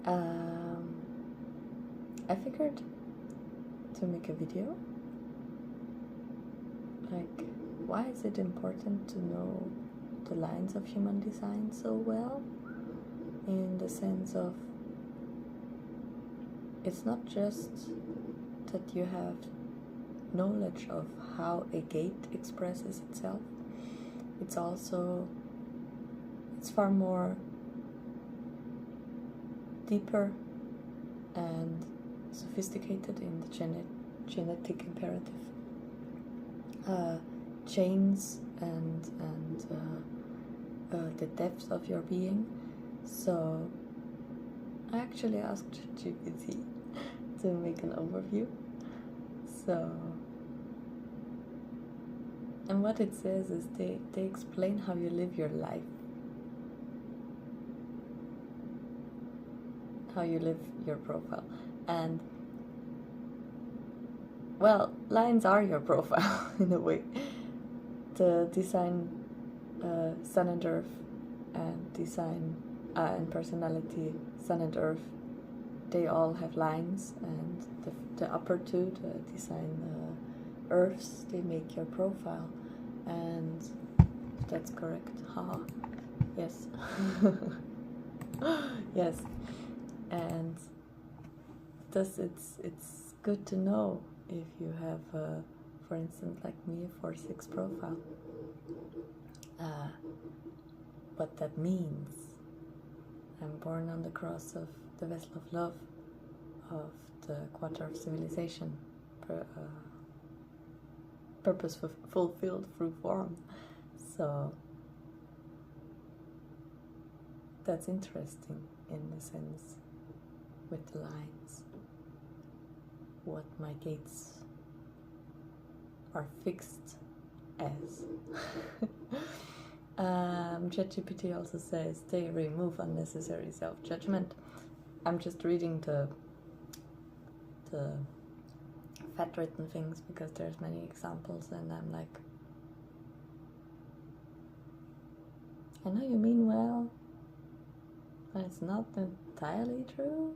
Um, I figured to make a video. Like, why is it important to know the lines of human design so well? In the sense of, it's not just that you have knowledge of how a gate expresses itself, it's also, it's far more deeper and sophisticated in the genetic imperative chains and the depth of your being. So I actually asked GPT to make an overview. So, and what it says is they explain how you live your life, how you live your profile. And well, lines are your profile in a way. The design, Sun and Earth, and design and personality, Sun and Earth, they all have lines, and the upper two, the design Earths, they make your profile. And that's correct. Haha. Yes. Yes. And thus it's good to know if you have, for instance, like me, a 4-6 profile, what that means. I'm born on the cross of the vessel of love, of the quarter of civilization, purpose fulfilled through form. So that's interesting in a sense with the lines, what my gates are fixed as. ChatGPT also says they remove unnecessary self-judgment. I'm just reading the fat written things because there's many examples, and I'm like, I know you mean well, but it's not entirely true.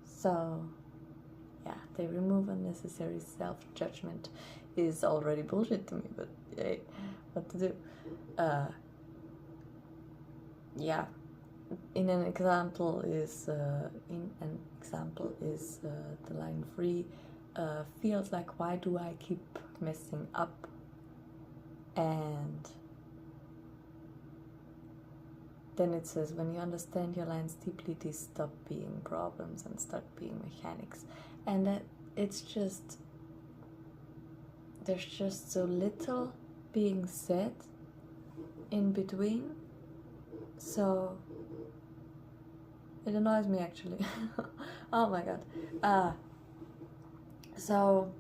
So yeah, they remove unnecessary self-judgment is already bullshit to me, but yay, what to do? Yeah, in an example is the line 3, feels like, why do I keep messing up? And then it says, when you understand your lines deeply, these stop being problems and start being mechanics. And that it's just, there's just so little being said in between, so it annoys me actually. Oh my god. So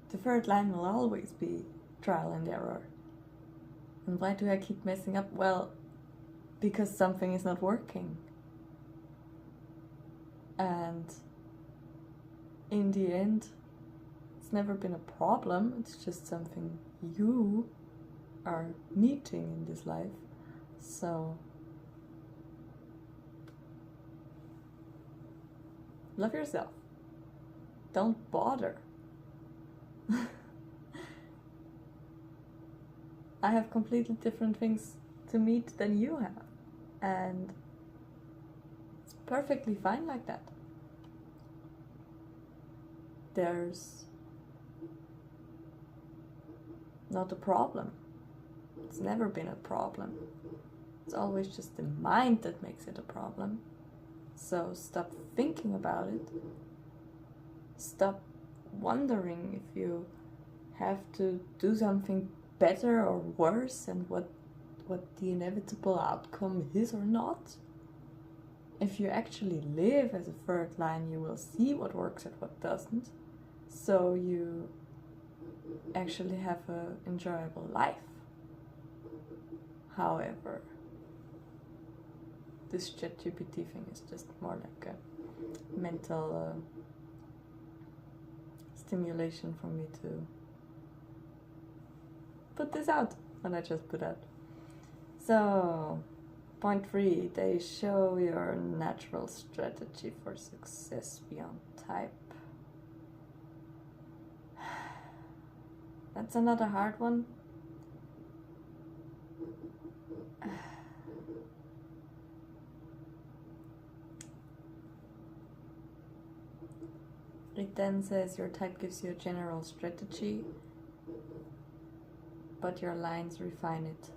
the third line will always be trial and error. And why do I keep messing up? Well, because something is not working. And in the end, it's never been a problem, it's just something you are meeting in this life. So love yourself. Don't bother. I have completely different things to meet than you have, and it's perfectly fine like that. There's not a problem. It's never been a problem. It's always just the mind that makes it a problem. So stop thinking about it. Stop wondering if you have to do something better or worse and what the inevitable outcome is or not. If you actually live as a third line, you will see what works and what doesn't. So you actually have an enjoyable life. However, this ChatGPT thing is just more like a mental stimulation for me to put this out, and I just put out. So Point 3, they show your natural strategy for success beyond type. That's another hard one. It then says your type gives you a general strategy, but your lines refine it.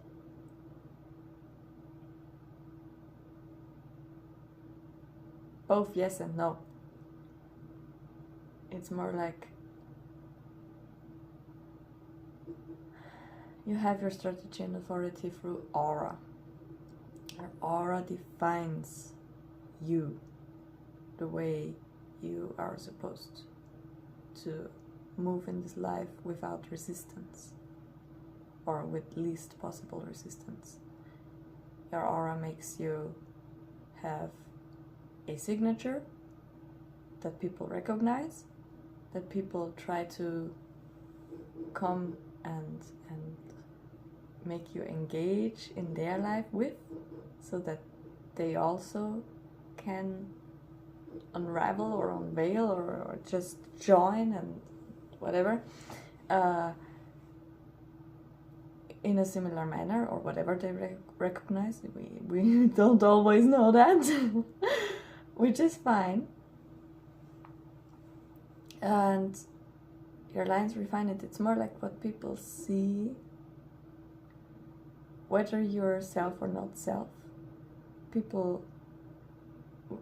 Both yes and no. It's more like you have your strategy and authority through aura. Your aura defines you, the way you are supposed to move in this life without resistance, or with least possible resistance. Your aura makes you have a signature that people recognize, that people try to come and make you engage in their life with, so that they also can unravel or unveil or just join and whatever in a similar manner, or whatever they recognize. We don't always know that, which is fine. And your lines refine it. It's more like what people see, whether you're self or not self. People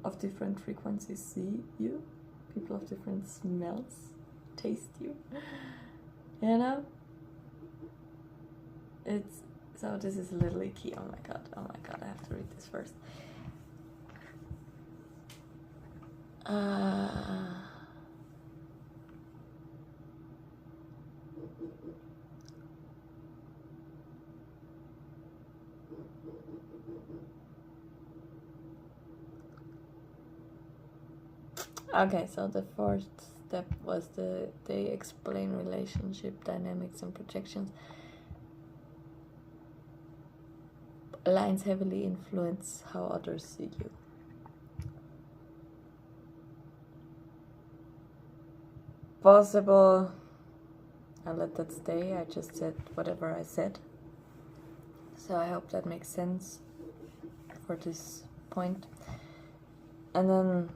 of different frequencies see you. People of different smells taste you. You know? So this is a little icky. Oh my god, I have to read this first. Okay, so the fourth step was they explain relationship dynamics and projections. Lines heavily influence how others see you. Possible. I'll let that stay. I just said whatever I said. So I hope that makes sense for this point. And then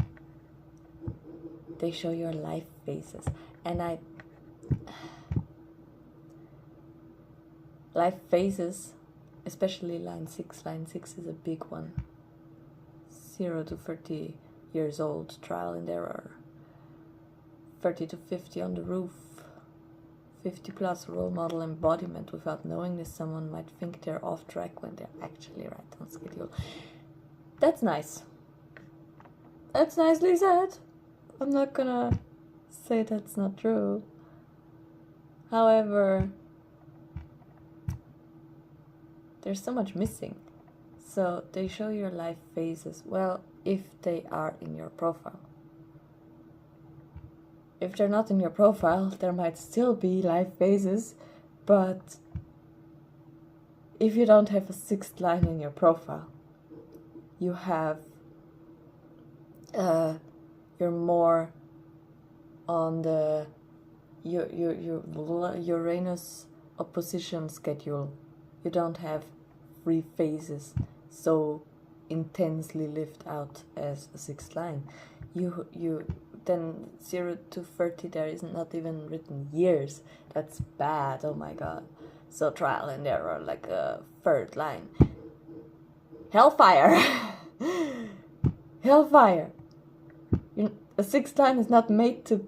they show your life phases. And life phases, especially line 6. Line 6 is a big one. 0 to 30 years old, trial and error. 30 to 50 on the roof. 50 plus role model embodiment. Without knowing this, someone might think they're off track when they're actually right on schedule. That's nice. That's nicely said. I'm not gonna say that's not true. However, there's so much missing. So they show your life phases. Well, if they are in your profile. If they're not in your profile, there might still be life phases, but if you don't have a 6th line in your profile, you have you're more on the your Uranus opposition schedule. You don't have 3 phases so intensely lived out as a 6th line. You then 0 to 30, there is not even written years. That's bad. Oh my god. So trial and error, like a 3rd line. Hellfire. Hellfire. A 6th line is not made to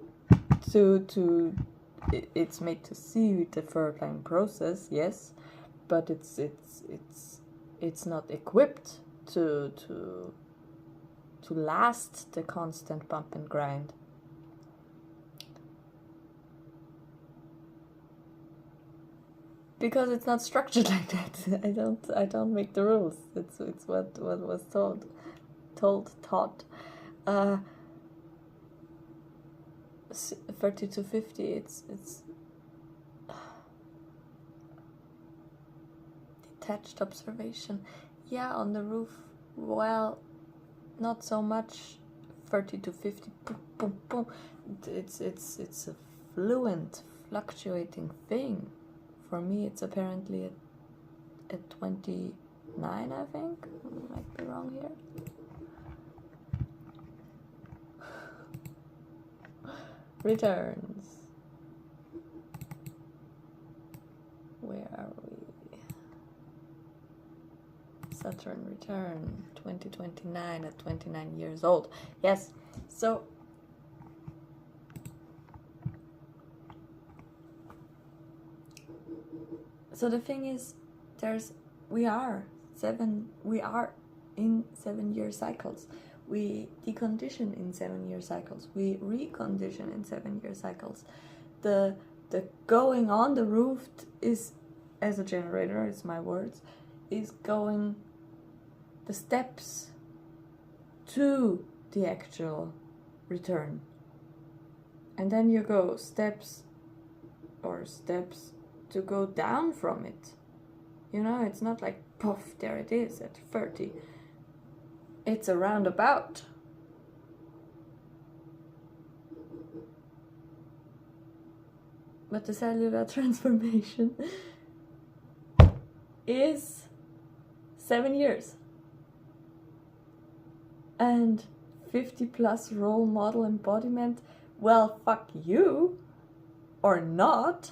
it's made to see the 3rd line process, yes, but it's not equipped to last the constant bump and grind. Because it's not structured like that. I don't make the rules. It's what was taught. 30 to 50, it's detached observation. Yeah, on the roof, well, not so much 30 to 50, boom, boom, boom. It's a fluent, fluctuating thing. For me, it's apparently at 29, I think. I might be wrong here. Returns. Where are we? Saturn return 2029 at 29 years old. Yes, so the thing is, we are in 7-year cycles. We decondition in 7-year cycles. We recondition in 7-year cycles. The going on the roof is, as a generator, it's my words, is going the steps to the actual return. And then you go steps to go down from it. You know, it's not like, poof, there it is at 30. It's a roundabout. But the cellular transformation is 7 years. And 50 plus role model embodiment, well, fuck you, or not.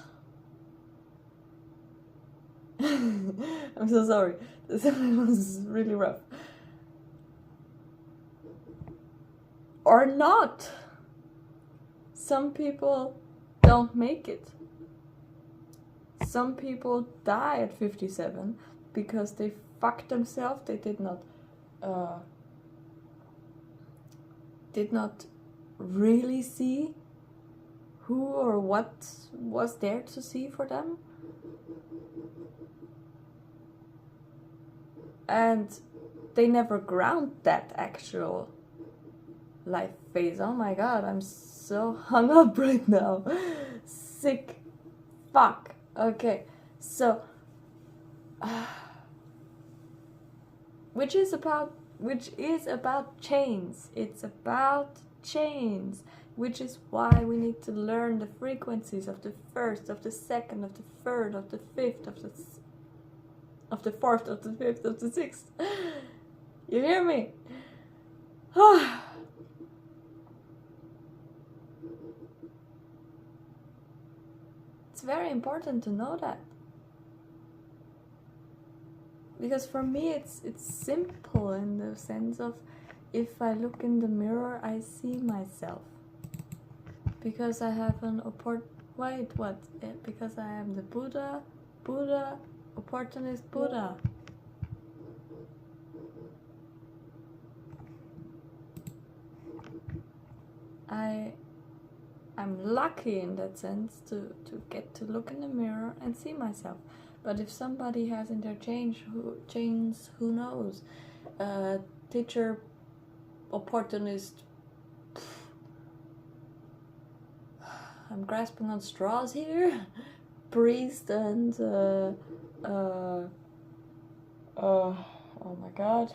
I'm so sorry, this was really rough. Or not. Some people don't make it. Some people die at 57 because they fucked themselves. They did not really see who or what was there to see for them. And they never ground that actual life phase. Oh my god, I'm so hung up right now. Sick. Fuck. Okay, so which is about chains. It's about chains, which is why we need to learn the frequencies of the first, of the second, of the third, of the fifth, of the fourth, of the fifth, of the sixth. You hear me? It's very important to know that. Because for me it's simple in the sense of, if I look in the mirror, I see myself. Because I have because I am the Buddha, opportunist Buddha. I'm lucky in that sense to get to look in the mirror and see myself. But if somebody has in their chains, who knows? Teacher, opportunist. I'm grasping on straws here. Priest and oh my god.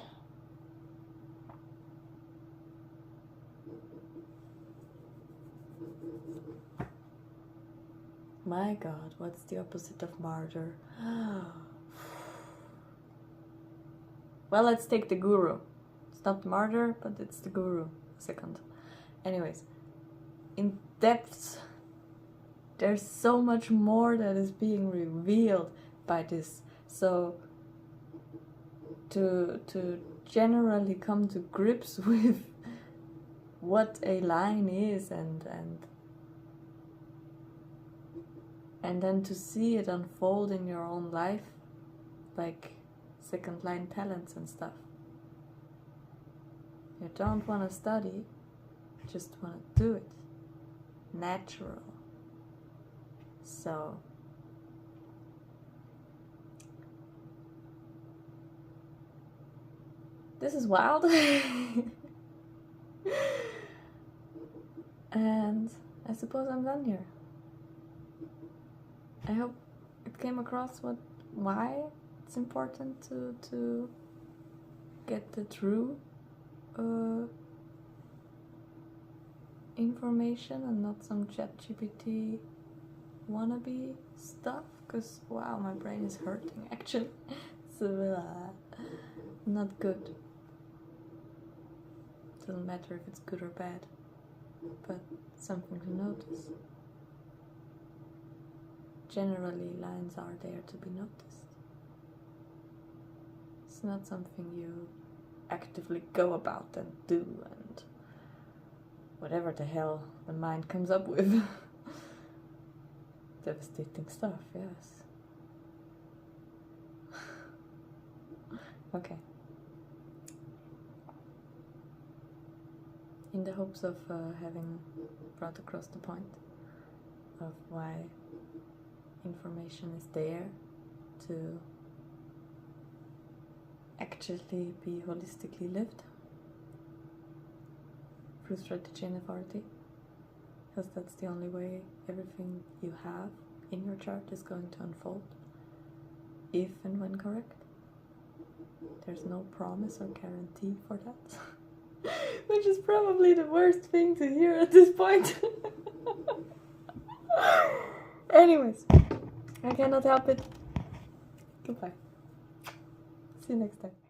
My god, what's the opposite of martyr? Well, let's take the guru. It's not the martyr, but it's the guru. Second. Anyways, in depths, there's so much more that is being revealed by this. So to generally come to grips with what a line is and then to see it unfold in your own life, like second line talents and stuff. You don't want to study, you just want to do it. Natural. So this is wild. And I suppose I'm done here. I hope it came across why it's important to get the true information and not some ChatGPT wannabe stuff, because wow, my brain is hurting actually. So not good. Doesn't matter if it's good or bad, but something to notice. Generally, lines are there to be noticed. It's not something you actively go about and do and whatever the hell the mind comes up with. Devastating stuff, yes. Okay. In the hopes of having brought across the point of why information is there to actually be holistically lived through strategy and authority, because that's the only way everything you have in your chart is going to unfold, if and when correct. There's no promise or guarantee for that. Which is probably the worst thing to hear at this point. Anyways, I cannot help it. Goodbye. See you next time.